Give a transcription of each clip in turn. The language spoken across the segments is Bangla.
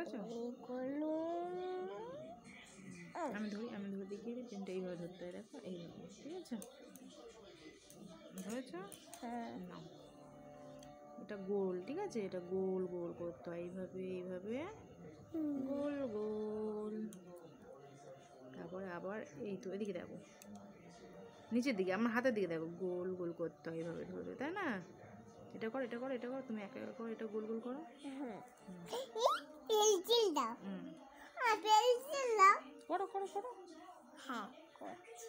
ধরেছো? আমি ধরে দেখিয়ে দিই। পেনটা এইভাবে ধরতে হয়, দেখো এইভাবে, ঠিক আছে? ধরেছো? নাও, এটা গোল, ঠিক আছে? এটা গোল গোল করতে হয় এইভাবে এইভাবে, গোল গোল। তারপরে আবার এই তো এদিকে দেখো, নিচের দিকে আমার হাতের দিকে দেখো, গোল গোল করতে হয় এইভাবে ধরে, তাই না? এটা করো, এটা করো, এটা করো, তুমি একা একা করো, এটা গোল গোল করো। পেন্সিল দাও, পেন্সিল দাও, করো করো করো। হ্যাঁ করছি।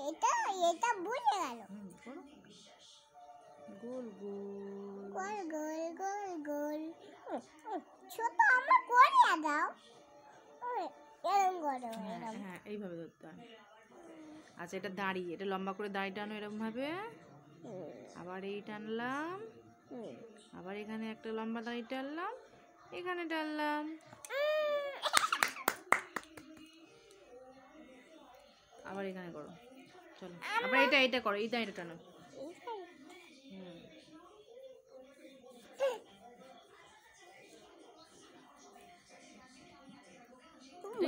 এটা এটা বুঝে গেল। করো, গোল গোল গোল গোল গোল গোল। ছোট আমার করে দাও, এরকম করো। হ্যাঁ এইভাবে ধরতে হয়। আচ্ছা, এটা দাড়ি, এটা লম্বা করে দাড়ি টানো এরকম ভাবে, আবার এই টানলাম, আবার এখানে একটা লম্বা দাড়ি টানলাম, এখানে টানলাম, আবার এখানে করো। চলো আবার এটা এটা করো, এই দাড়িটা টানো।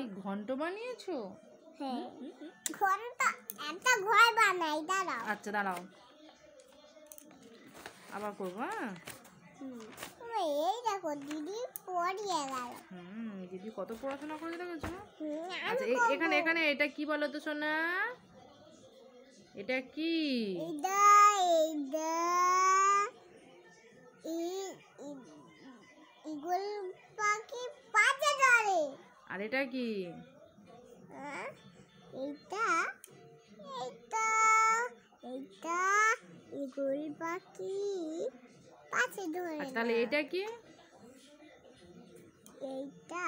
এই ঘন্ট বানিয়েছো? হ্যাঁ, ঘরটা একটা ঘর বানাই, দাঁড়াও। আচ্ছা দাঁড়াও, আবার করবো। হ্যাঁ, এই দেখো দিদি পড়িয়ে গেল। দিদি কত পড়াশোনা করে দেখেছো? আচ্ছা এখানে এখানে এটা কি বলো তো সোনা? এটা কি? এটা এটা ইগল পাখি পাছে ধরে। আর এটা কি? এটা এটা এটা ইগল পাখি পাছে ধরে। আচ্ছা তাহলে এটা কি? এইটা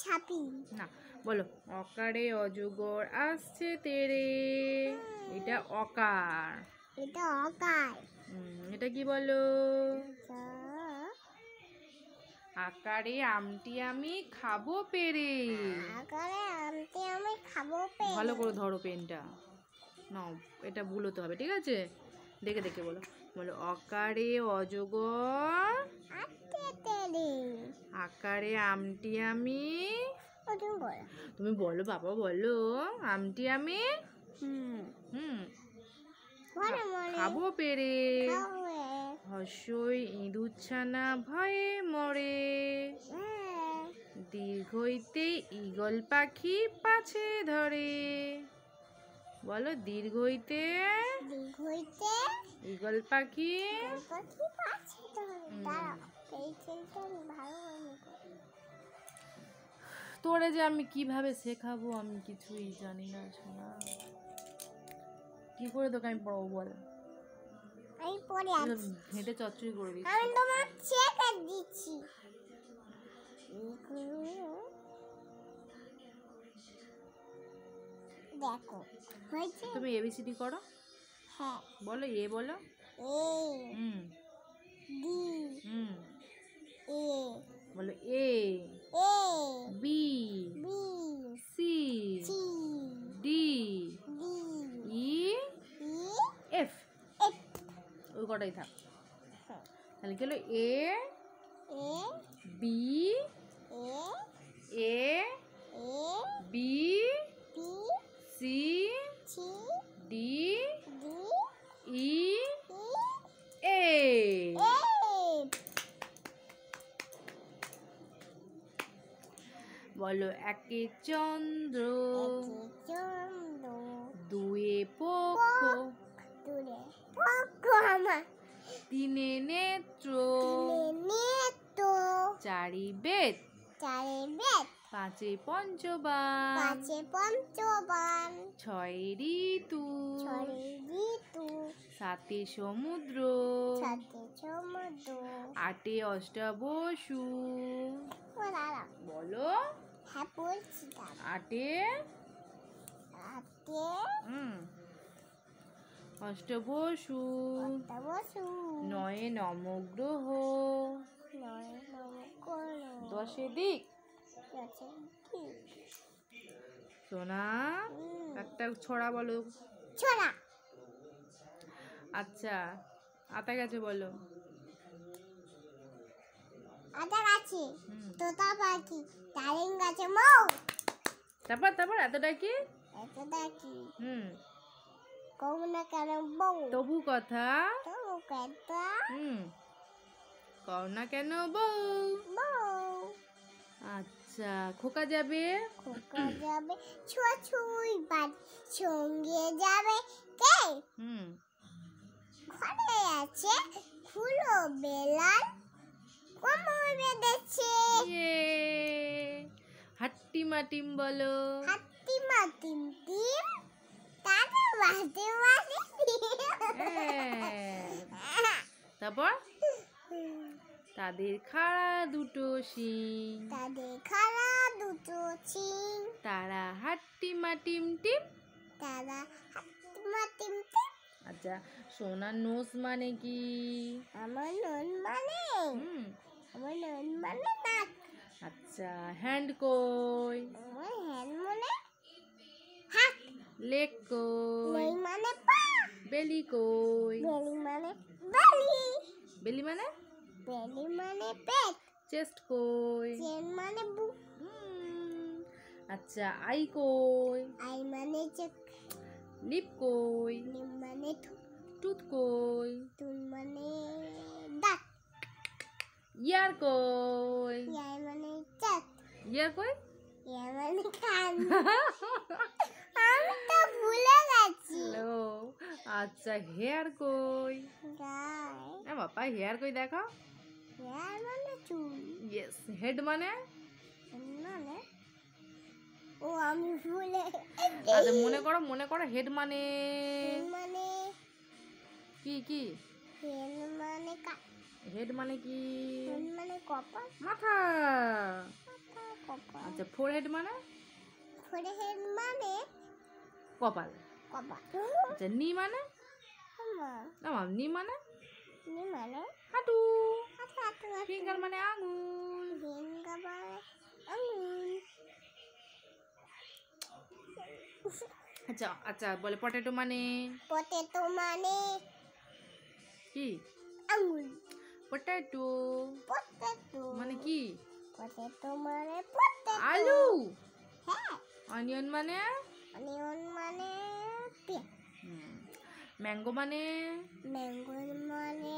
ছাপি। না, বলো অকারে অজগর আসছে তেরে। এটা অকার। এটা অকার। এটা কি বলো? আকারে আমটি আমি খাবো পেরে। আকারে আমটি আমি খাবো পেরে। ভালো করে ধরো পেনটা, নাও, এটা ভুলোতে হবে, ঠিক আছে? দেখে দেখে বলো, বলো অকারে অজগর আসছে তেরে। আকারে আমটি আমি। বলো। তুমি বলো বাবা, বলো আমটি আমি খাবো পেরে। হর্ষই ইঁদুরছানা ভয়ে মরে। দীর্ঘইতে ঈগল পাখি পাছে ধরে। বলো দীর্ঘইতে ঈগল পাখি পাছে ধরে। তোরে যে আমি কিভাবে শেখাবো আমি কিছুই জানি না সোনা। কি করে তোকে আমি পড়াবো বল? আমি পড়ে আছি, হেঁটে চচ্চড়ি করে দিচ্ছি। আমি তোমার শেখা দিচ্ছি। দেখো হয়েছে। তুমি এবিসিডি করো। হ্যাঁ বলো, এ বলো। এ ডি এ বলো A A B B C C D D E E F. F. ওই কটাই থাক। তাহলে কি হলো? A A B A A A B B C C D D E E A. F. বলো একে চন্দ্র, চন্দ্র, দুয়ে পক্ষ, দূরে পক্ষ আমার, তিনে নেত্র, নেত্র, চারি বেদ, চারে বেদ, পাঁচে পঞ্চবান, পাঁচে পঞ্চবান, ছয় ঋতু, ছয় ঋতু, সাতে সমুদ্র, সাতে সমুদ্র, আটে অষ্টাবসু। বলো হ্যাঁ বলছি। আটে আটে অষ্টবসু, নয়ে নবগ্রহ, দশে দিক। সোনা একটা ছড়া বলো। ছড়া। আচ্ছা আতা গাছে বলো। কাঁচা গাছে হুম। তোতা পাখি ডালিম গাছে মৌ তারপর এতটা কি? এতটা কি হুম। কৌ না কেন বউ তবু কথা তবু কথা হুম কও না কেন বউ। বউ আচ্ছা খোকা যাবে খোকা যাবে ছুঁয়া ছুঁই বাড়ি সঙ্গে যাবে কে হুম ঘরে আছে খুলো বেলাল কোমর বেঁধেছে ইয়ে হাট্টি মাটিম বলো। হাতি মাতিম টিম তারা বাজে বাজে হ্যাঁ। তারপর তাদের খাড়া দুটো শিং তাদের খালা দুটো চিং তারা হাট্টি মাটিম টিম। তারা হাতি মাতিম টিম আচ্ছা সোনার নোস মানে কি? আমার নন মানে হুম আমার নন মানে নাক আচ্ছা হ্যান্ড কই? আমার হ্যান্ড মানে হাত লেগ কই? নেই মানে পা বেলি কই? বেলি মানে বেলি বেলি মানে? বেলি মানে পেট চেস্ট কই? চেন মানে বুক হুম, আচ্ছা আই কই? আই মানে চোখ লিপ কই? নিম মানে টুথ কই? তুন মানে দাঁত ইয়ার কই? ইয়াই মানে চাঁদ ইয়ার কই? ইয়াই মানে কান আমি তো ভুলে গেছি হ্যালো আচ্ছা হেয়ার কই? গাই বাবা হেয়ার কই দেখো। ইয়াই মানে চুল ইয়েস হেড মানে? মানে ও আমি ভুলে আচ্ছা মনে করো হেড মানে হেন মানে কি কি? হেন মানে হেড মানে কি? হেন মানে কপাল মাথা। কপাল আচ্ছা ফোর হেড মানে? ফোরে হেন মানে কপাল। কপাল আচ্ছা নি মানে? মা নি মানে? নি মানে হাঁটু। হাতে হাতে ফিঙ্গার মানে আঙুল। হেন গাবার আঙুল আচ্ছা আচ্ছা বলে পটেটো মানে পটেটো মানে কি? আঙুল পটেটো পটেটো মানে কি? পটেটো মানে পটেটো আলু। হ্যাঁ অনিয়ন মানে? অনিয়ন মানে পেঁয়াজ ম্যাঙ্গো মানে? ম্যাঙ্গো মানে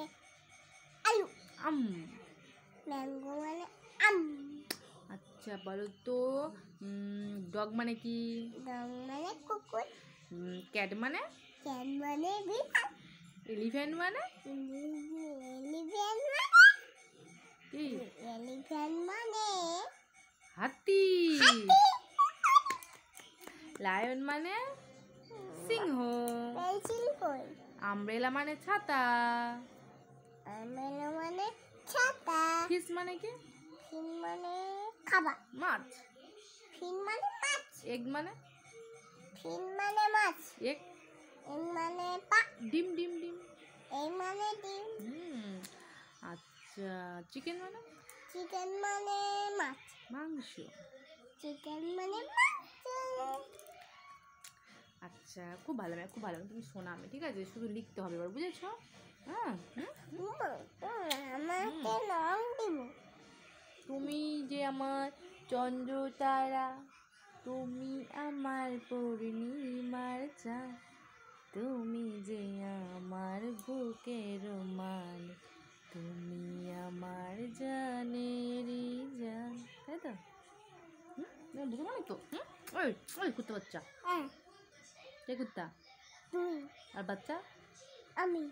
আলু আম। ম্যাঙ্গো মানে আম আচ্ছা বলো তো ডগ মানে কি? ডং মানে কুকুর ক্যাট মানে? ক্যান মানে বিড়াল এলিফ্যান্ট মানে এলিফ্যান্ট মানে কি? এলিফ্যান্ট মানে হাতি। লায়ন মানে? সিংহ। পেন্সিল কই আমব্রেলা মানে ছাতা। আমেলা মানে ছাতা ফিশ মানে কি? ফিন মানে খাবার মাছ। ফিন মানে মাছ এগ মানে? ফিন মানে মাছ এগ এন মানে পা ডিম ডিম ডিম। এই মানে ডিম আচ্ছা চিকেন মানে? চিকেন মানে মাছ মাংস। চিকেন মানে মাছ আচ্ছা খুব ভালো খুব ভালো তুমি শোনাবে ঠিক আছে শুধু লিখতে হবে এবার বুঝেছো? হ্যাঁ আমাকে রং দিব তুমি যে আমার চন্দ্র তারা তুমি আমার পূর্ণিমার চাঁদ তুমি যে আমার বুকের মান তুমি আমার জানেরই জান তাই তো? বুঝো মানে তো ওই ওই কুত্তা বাচ্চা হ্যাঁ কে কুত্তা তুই আর বাচ্চা আমি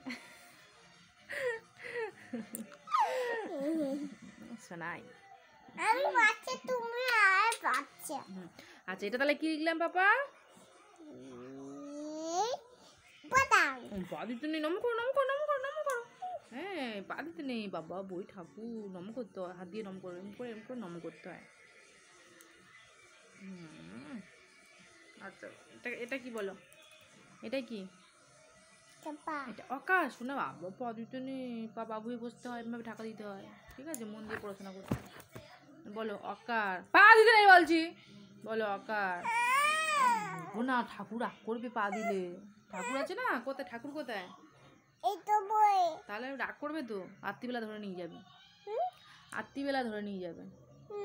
শোনাই আমি বাচ্চা তুমি আর বাচ্চা আচ্ছা এটা তাহলে কি লিখলাম পাপা? বাদাম পা দিতে নেই নম করো নম করো নম করো নম করো হ্যাঁ পা দিতে নেই বাবা বই ঠাকুর নম করতে হয় হাত দিয়ে নম করে এম করে নম করতে হয়। আচ্ছা এটা এটা কি বলো? এটা কি? চাপা এটা আকাশ শোনা বাবা পা দিতে নেই পা বাবু হয়ে বসতে হয় এভাবে ঢাকা দিতে হয় ঠিক আছে মন দিয়ে পড়াশোনা করতে হয়। বলো অকার পা দিতে নেই বলছি বলো অকার না ঠাকুর রাগ করবে পা দিলে ঠাকুর আছে না কোথায় ঠাকুর কোথায়? এই তো বই তাহলে রাগ করবে তো রাত্রিবেলা ধরে নিয়ে যাবে আত্মিবেলা ধরে নিয়ে যাবে।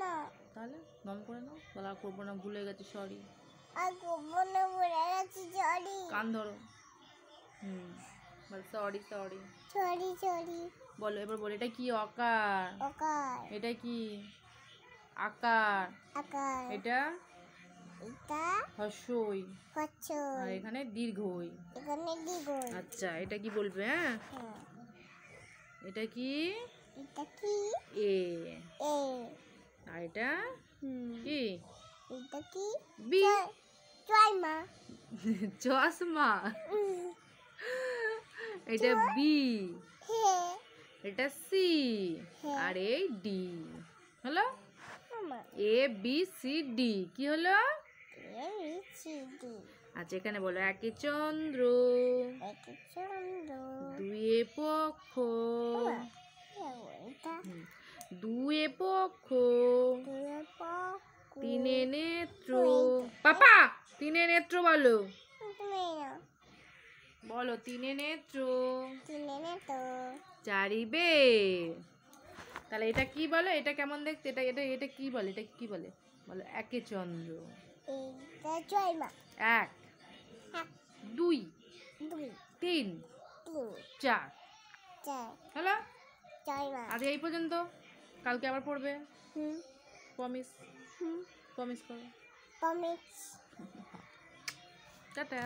না তাহলে দম করে নাও, বলা করবো না, ভুলে গেছি, সরি। আর করবো না, বলে গেছি সরি। কান ধরো। বল সরি সরি। Sorry sorry. বলো এবার, বলো এটা কি? অকার। ওকার। এটা কি? আকার। আকার। এটা এটা হর্ষই। হচ্ছে। আর এখানে দীর্ঘই। এখানে দ্বিগুণ। আচ্ছা, এটা কি বলবে? হ্যাঁ, হ্যাঁ। এটা কি? এটা কি? এ। এ। আর এটা হুম। কি? এটা কি? বি। চয়মা। চশমা। উম, এটা বি। হে। এটা সি। হ্যাঁ। আর এই ডি হলো। মামা। এ বি সি ডি কি হলো? এই চিডি। আচ্ছা, এখানে বলো, একে চন্দ্র, একে চন্দ্র। দুয়ে পক্ষ, এটা দুয়ে পক্ষ, দুয়ে পক্ষ। তিনে নেত্র। পাপা, তিনে নেত্র বলো। তুমি না। বলো, তিনে নেত্র, কিনে নে তো। চারি বের। তাহলে এটা কি বলো? এটা কেমন দেখতে? এটা এটা এটা কি বলে? এটা কি বলে? বলো, একে চন্দ্র। এটা চয়মা। এক, এক, দুই, দুই, তিন, তিন, চার। চার। হলো। চয়মা। আজ এই পর্যন্ত, কালকে আবার পড়বে। হুম। প্রমিস। হুম। প্রমিস করো। প্রমিস। টাটা।